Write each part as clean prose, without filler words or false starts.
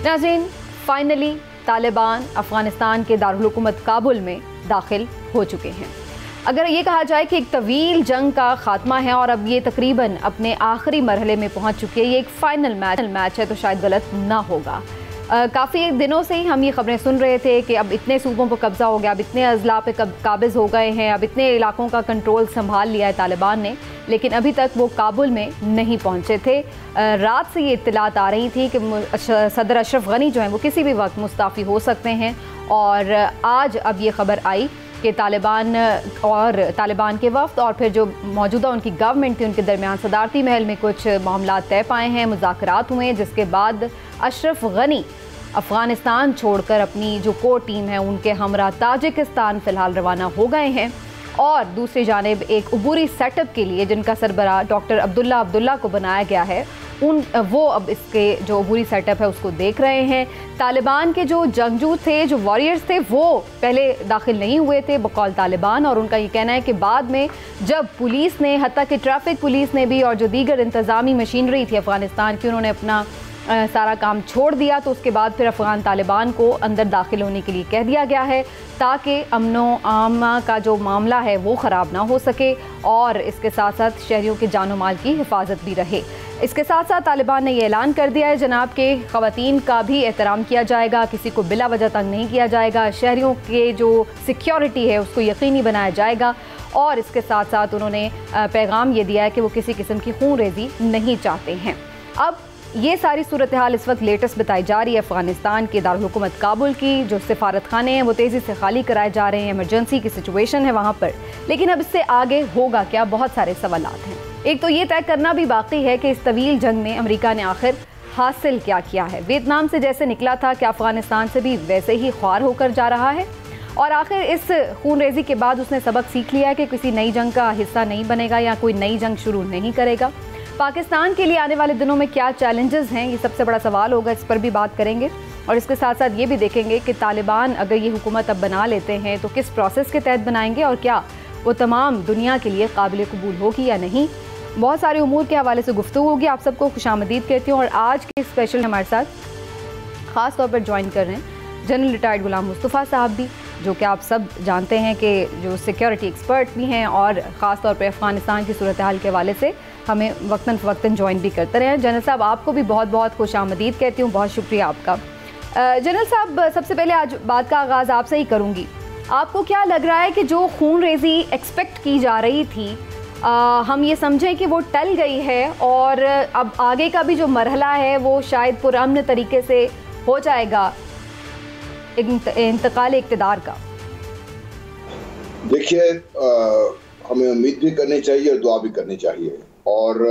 नाज़रीन, फाइनली तालिबान अफगानिस्तान के दारुल हुकूमत काबुल में दाखिल हो चुके हैं। अगर ये कहा जाए कि एक तवील जंग का खात्मा है और अब ये तकरीबन अपने आखिरी मरहले में पहुंच चुकी है, ये एक फाइनल मैच है, तो शायद गलत ना होगा। काफ़ी दिनों से ही हम ये खबरें सुन रहे थे कि अब इतने सूबों पर कब्ज़ा हो गया, अब इतने अजला पे काबिज़ हो गए हैं, अब इतने इलाकों का कंट्रोल संभाल लिया है तालिबान ने, लेकिन अभी तक वो काबुल में नहीं पहुंचे थे। रात से ये इत्तलात आ रही थी कि सदर अशरफ गनी जो हैं वो किसी भी वक्त मुस्ताफ़ी हो सकते हैं, और आज अब ये खबर आई कि तालिबान के वफ्द और फिर जो मौजूदा उनकी गवर्नमेंट थी उनके दरमियान सदारती महल में कुछ मामला तय पाए हैं, मुज़ाकरात हुए, जिसके बाद अशरफ गनी अफ़गानिस्तान छोड़कर अपनी जो कोर टीम है उनके हमरा ताजिकिस्तान फ़िलहाल रवाना हो गए हैं। और दूसरी जानिब एक अबूरी सेटअप के लिए जिनका सरबराह डॉक्टर अब्दुल्ला को बनाया गया है, वो अब इसके जो अबूरी सेटअप है उसको देख रहे हैं। तालिबान के जो जंगजू थे, जो वॉरियर्स थे, वो पहले दाखिल नहीं हुए थे बकौल तालिबान, और उनका ये कहना है कि बाद में जब पुलिस ने, हत्ता कि ट्रैफिक पुलिस ने भी और जो दीगर इंतज़ामी मशीनरी थी अफ़गानिस्तान की, उन्होंने अपना सारा काम छोड़ दिया, तो उसके बाद फिर अफ़गान तालिबान को अंदर दाखिल होने के लिए कह दिया गया है ताकि अमनो आमा का जो मामला है वो ख़राब ना हो सके और इसके साथ साथ शहरियों के जानो माल की हिफाजत भी रहे। इसके साथ साथ तालिबान ने यह ऐलान कर दिया है जनाब के ख़वातीन का भी एहतराम किया जाएगा, किसी को बिला वजह तंग नहीं किया जाएगा, शहरियों के जो सिक्योरिटी है उसको यकीनी बनाया जाएगा, और इसके साथ साथ उन्होंने पैगाम ये दिया है कि वो किसी किस्म की खून रेजी नहीं चाहते हैं। अब ये सारी सूरत हाल इस वक्त लेटेस्ट बताई जा रही है अफ़गानिस्तान के दारुल हुकूमत काबुल की। जो सिफारत खाने हैं वो तेज़ी से खाली कराए जा रहे हैं, इमरजेंसी की सिचुएशन है वहाँ पर, लेकिन अब इससे आगे होगा क्या, बहुत सारे सवालात हैं। एक तो ये तय करना भी बाकी है कि इस तवील जंग में अमेरिका ने आखिर हासिल क्या किया है। वियतनाम से जैसे निकला था, क्या अफ़गानिस्तान से भी वैसे ही ख्वार होकर जा रहा है, और आखिर इस खून रेजी के बाद उसने सबक सीख लिया है कि किसी नई जंग का हिस्सा नहीं बनेगा या कोई नई जंग शुरू नहीं करेगा। पाकिस्तान के लिए आने वाले दिनों में क्या चैलेंजेस हैं, ये सबसे बड़ा सवाल होगा, इस पर भी बात करेंगे। और इसके साथ साथ ये भी देखेंगे कि तालिबान अगर ये हुकूमत अब बना लेते हैं तो किस प्रोसेस के तहत बनाएंगे और क्या वो तमाम दुनिया के लिए काबिल कबूल होगी या नहीं। बहुत सारे उमूर के हवाले से गुफ्तगू होगी। आप सबको खुशामदीद कहती हूँ। और आज के स्पेशल हमारे साथ ख़ास तौर पर ज्वाइन कर रहे हैं जनरल रिटायर्ड गुलाम मुस्तफ़ा साहब भी, जो कि आप सब जानते हैं कि जो सिक्योरिटी एक्सपर्ट भी हैं और ख़ास तौर पर अफ़गानिस्तान की सूरत हाल के हवाले से हमें वक्तन फ़वक्तन ज्वाइन भी करते रहे। जनरल साहब, आपको भी बहुत बहुत खुशामदीद कहती हूँ, बहुत शुक्रिया आपका। जनरल साहब, सबसे पहले आज बात का आगाज़ आपसे ही करूँगी। आपको क्या लग रहा है कि जो खून रेजी एक्सपेक्ट की जा रही थी, हम ये समझें कि वो टल गई है और अब आगे का भी जो मरहला है वो शायद पुरअमन तरीके से हो जाएगा इंतकाल इक़्तिदार का? देखिए, हमें उम्मीद भी करनी चाहिए और दुआ भी करनी चाहिए। और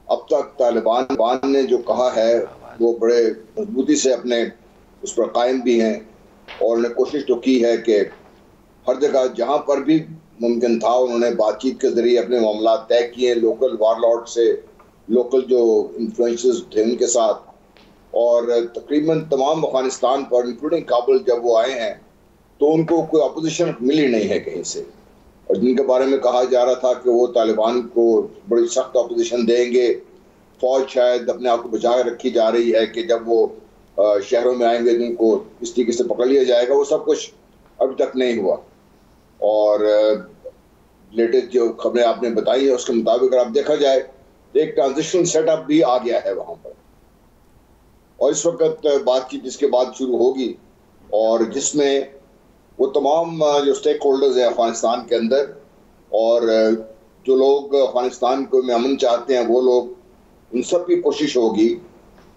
अब तक तालिबान ने जो कहा है वो बड़े मजबूती से अपने उस पर कायम भी हैं, और उन्होंने कोशिश तो की है कि हर जगह जहाँ पर भी मुमकिन था उन्होंने बातचीत के ज़रिए अपने मामला तय किए, लोकल वारलॉर्ड से, लोकल जो इन्फ्लुएंसेस थे उनके साथ, और तकरीबन तमाम अफ़गानिस्तान पर इंक्लूडिंग काबुल जब वो आए हैं तो उनको कोई अपोजिशन मिली नहीं है कहीं से, और जिनके बारे में कहा जा रहा था कि वो तालिबान को बड़ी सख्त अपोजिशन देंगे। फ़ौज शायद अपने आप को बचा के रखी जा रही है कि जब वो शहरों में आएंगे तो उनको इस तरीके से पकड़ लिया जाएगा। वो सब कुछ अभी तक नहीं हुआ, और लेटेस्ट जो खबरें आपने बताई है उसके मुताबिक अगर आप देखा जाए तो एक ट्रांजिशन सेटअप भी आ गया है वहाँ पर, और इस वक्त बातचीत इसके बाद शुरू होगी, और जिसमें वो तमाम जो स्टेक होल्डर्स हैं अफ़गानिस्तान के अंदर और जो लोग अफ़गानिस्तान को में अमन चाहते हैं, वो लोग, उन सब की कोशिश होगी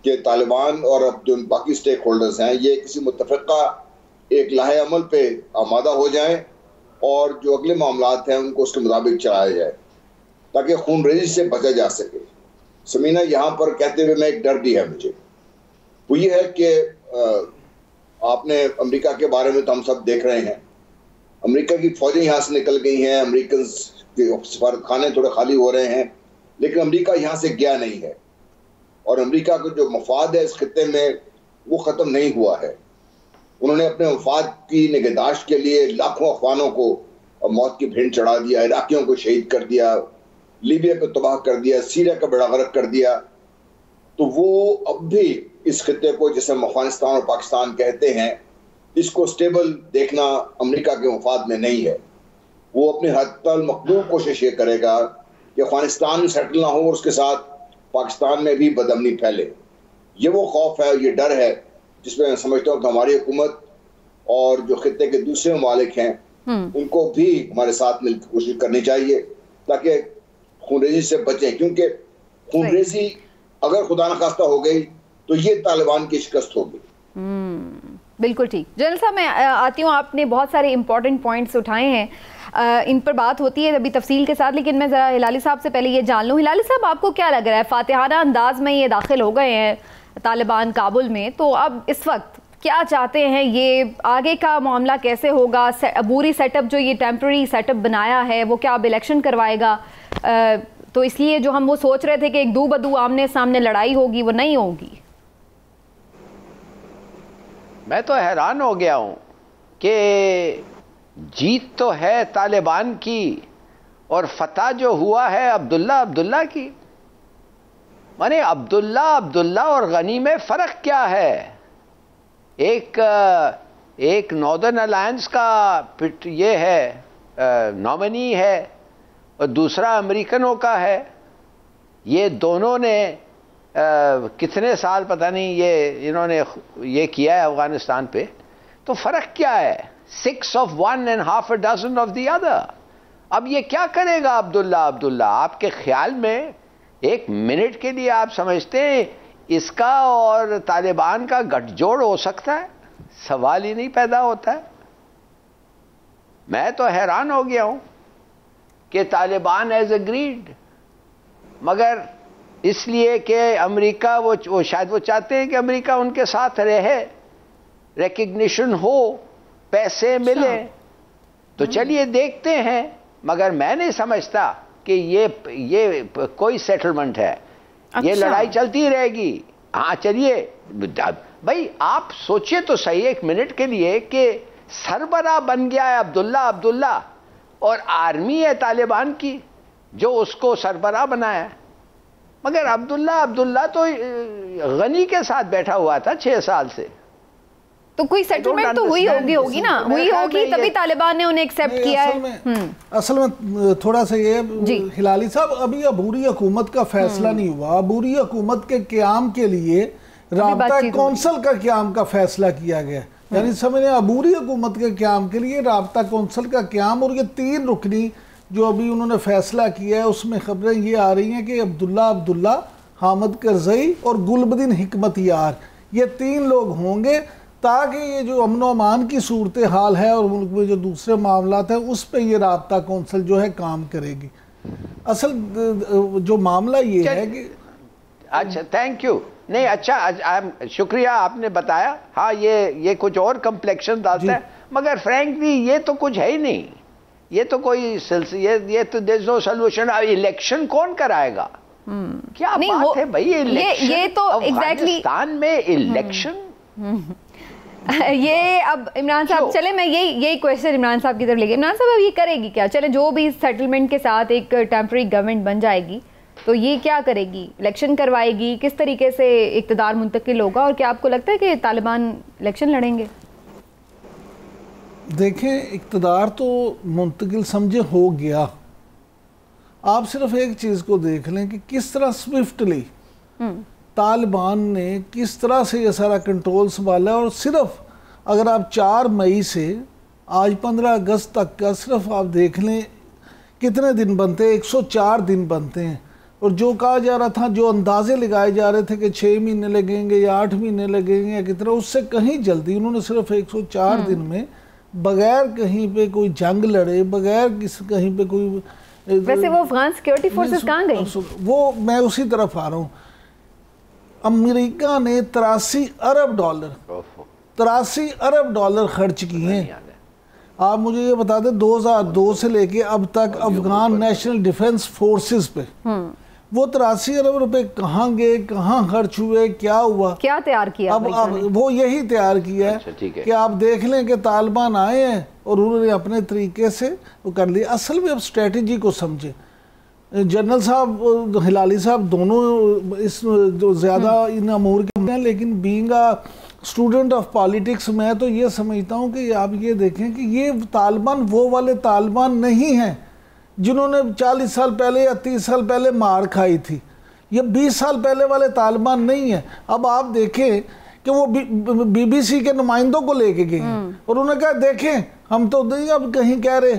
कि तालिबान और अब जो बाकी स्टेक होल्डर्स हैं ये किसी मुत्तफ़िक़ा एक लाहे अमल पे आमादा हो जाएं और जो अगले मामलात हैं उनको उसके मुताबिक चलाया जाए ताकि खून रेजी से बचा जा सके। समीना, यहाँ पर कहते हुए मैं एक डर भी है मुझे, वो ये है कि आपने अमेरिका के बारे में तो हम सब देख रहे हैं, अमेरिका की फ़ौजें यहाँ से निकल गई हैं, अमेरिकन के सफारत खाने थोड़े खाली हो रहे हैं, लेकिन अमेरिका यहाँ से गया नहीं है, और अमेरिका का जो मफाद है इस खित्ते में वो ख़त्म नहीं हुआ है। उन्होंने अपने मफाद की निगहदाश्त के लिए लाखों अफगानों को मौत की भेंट चढ़ा दिया, इराकियों को शहीद कर दिया, लीबिया को तबाह कर दिया, सीरिया का बेड़ा गर्क कर दिया। तो वो अब भी इस खित्ते को, जिसे अफगानिस्तान और पाकिस्तान कहते हैं, इसको स्टेबल देखना अमेरिका के मफाद में नहीं है। वो अपनी हद तक मकबूल कोशिश ये करेगा कि अफगानिस्तान में सेटल ना हो और उसके साथ पाकिस्तान में भी बदअमनी फैले। ये वो खौफ है, ये डर है, जिसमें मैं समझता हूँ कि हमारी हुकूमत और जो खित्ते के दूसरे ममालिक हैं उनको भी हमारे साथ मिलकर कोशिश करनी चाहिए ताकि खूनरेजी से बचें, क्योंकि खूनरेजी अगर खुदा न खास्ता हो गई तो ये तालिबान की शिकस्त होगी। बिल्कुल ठीक। जनरल साहब, मैं आती हूँ, आपने बहुत सारे इंपॉर्टेंट पॉइंट्स उठाए हैं, इन पर बात होती है अभी तफसील के साथ, लेकिन मैं ज़रा हिलाली साहब से पहले ये जान लूँ। हिलाली साहब, आपको क्या लग रहा है, फातिहाना अंदाज में ये दाखिल हो गए हैं तालिबान काबुल में, तो अब इस वक्त क्या चाहते हैं, ये आगे का मामला कैसे होगा? अबूरी सेटअप जो ये टेम्प्रेरी सेटअप बनाया है वो क्या अब इलेक्शन करवाएगा? तो इसलिए जो हम वो सोच रहे थे कि एक दो बदू आमने सामने लड़ाई होगी, वो नहीं होगी। मैं तो हैरान हो गया हूं कि जीत तो है तालिबान की और फतह जो हुआ है अब्दुल्ला की। माने अब्दुल्ला और गनी में फर्क क्या है? एक नॉर्दर्न अलायंस का ये है नॉमिनी है और दूसरा अमेरिकनों का है। ये दोनों ने कितने साल पता नहीं इन्होंने ये किया है अफगानिस्तान पे, तो फर्क क्या है? 6 of one and half a dozen of the other। अब ये क्या करेगा अब्दुल्ला? आपके ख्याल में एक मिनट के लिए आप समझते हैं इसका और तालिबान का गठजोड़ हो सकता है? सवाल ही नहीं पैदा होता है। मैं तो हैरान हो गया हूं कि तालिबान हैज एग्रीड, मगर इसलिए कि अमेरिका वो शायद वो चाहते हैं कि अमेरिका उनके साथ रहे, रिकग्निशन हो, पैसे मिले, तो चलिए देखते हैं। मगर मैं नहीं समझता कि ये कोई सेटलमेंट है। अच्छा। ये लड़ाई चलती रहेगी। हाँ चलिए भाई, आप सोचिए तो सही एक मिनट के लिए कि सरबरा बन गया है अब्दुल्ला और आर्मी है तालिबान की जो उसको सरबरा बनाया है। मगर अब्दुल्ला तो गनी के साथ बैठा हुआ था 6 साल से। तो कोई सेटलमेंट तो हुई होगी ना, हुई होगी तभी तालिबान ने उन्हें एक्सेप्ट किया है। असल में थोड़ा सा ये हिलाली साहब, अभी अबूरी हुकूमत का फैसला नहीं हुआ। अबूरी हुकूमत के क़याम के लिए राब्ता कौंसल का क़याम का फैसला किया गया, यानी समझे अबूरी हुकूमत के क़याम के लिए राब्ता कौंसल का क़याम। और ये 3 रुकनी जो अभी उन्होंने फैसला किया है उसमें खबरें ये आ रही हैं कि अब्दुल्ला, हामिद करज़ई और गुलबदीन हिकमत यार, ये 3 लोग होंगे ताकि ये जो अमन व अमान की सूरत हाल है और मुल्क में जो दूसरे मामलात हैं उस पर ये राब्ता कौंसल जो है काम करेगी। असल जो मामला ये है कि अच्छा, थैंक यू। नहीं अच्छा, शुक्रिया आपने बताया। हाँ, ये कुछ और कम्प्लेक्शन डालता है, मगर फ्रैंकली ये तो कुछ है ही नहीं। ये तो कोई ये तो there is no solution. Election कौन कराएगा? क्या बात है भाई, इलेक्शन ये तो एग्जैक्टली पाकिस्तान में इलेक्शन। ये अब इमरान साहब, चले मैं यही क्वेश्चन इमरान साहब की तरफ लेके, इमरान साहब अब ये करेगी क्या? चले जो भी सेटलमेंट के साथ एक टेम्परेरी गवर्नमेंट बन जाएगी तो ये क्या करेगी? इलेक्शन करवाएगी? किस तरीके से इक़्तिदार मुंतकिल होगा? और क्या आपको लगता है कि तालिबान इलेक्शन लड़ेंगे? देखें, इक़्तिदार तो मुंतकिल समझे हो गया। आप सिर्फ एक चीज़ को देख लें कि किस तरह स्विफ्टली तालिबान ने किस तरह से ये सारा कंट्रोल संभाला। और सिर्फ अगर आप 4 मई से आज 15 अगस्त तक का सिर्फ आप देख लें कितने दिन बनते हैं, 104 दिन बनते हैं। और जो कहा जा रहा था, जो अंदाजे लगाए जा रहे थे कि 6 महीने लगेंगे या 8 महीने लगेंगे या कितना, उससे कहीं जल्दी उन्होंने सिर्फ 104 दिन में बगैर कहीं पे कोई जंग लड़े, बगैर कहीं पे कोई। वैसे वो अफगान सिक्योरिटी फोर्सेस कहाँ गई? वो मैं उसी तरफ आ रहा हूँ। अमेरिका ने 83 अरब डॉलर खर्च किए हैं। आप मुझे ये बता दें 2002 से लेके अब तक अफगान नेशनल डिफेंस फोर्सेस पे वो 83 अरब रुपए कहाँ गए, कहाँ खर्च हुए, क्या हुआ, क्या तैयार किया? अब वो यही तैयार किया है कि आप देख लें कि तालिबान आए हैं और उन्होंने अपने तरीके से वो कर लिया। असल में अब स्ट्रेटजी को समझे। जनरल साहब, हिलाली साहब दोनों इस जो ज़्यादा इन अमूर के हैं, लेकिन being a student of politics मैं तो ये समझता हूँ कि आप ये देखें कि ये तालिबान वो वाले तालिबान नहीं हैं जिन्होंने 40 साल पहले या 30 साल पहले मार खाई थी। ये 20 साल पहले वाले तालिबान नहीं है। अब आप देखें कि वो BBC के नुमाइंदों को लेके गए और उन्होंने कहा देखें हम तो नहीं अब कहीं कह रहे,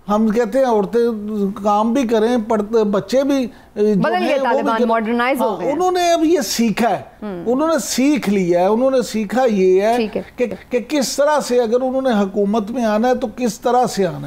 हम कहते हैं औरतें काम भी करें, पढ़ते बच्चे भी बदल गए, तालिबान मॉडर्नाइज हो गए। उन्होंने अब ये सीखा है, उन्होंने सीख लिया है, उन्होंने सीखा ये है कि किस तरह से अगर उन्होंने हुकूमत में आना है तो किस तरह से आना है।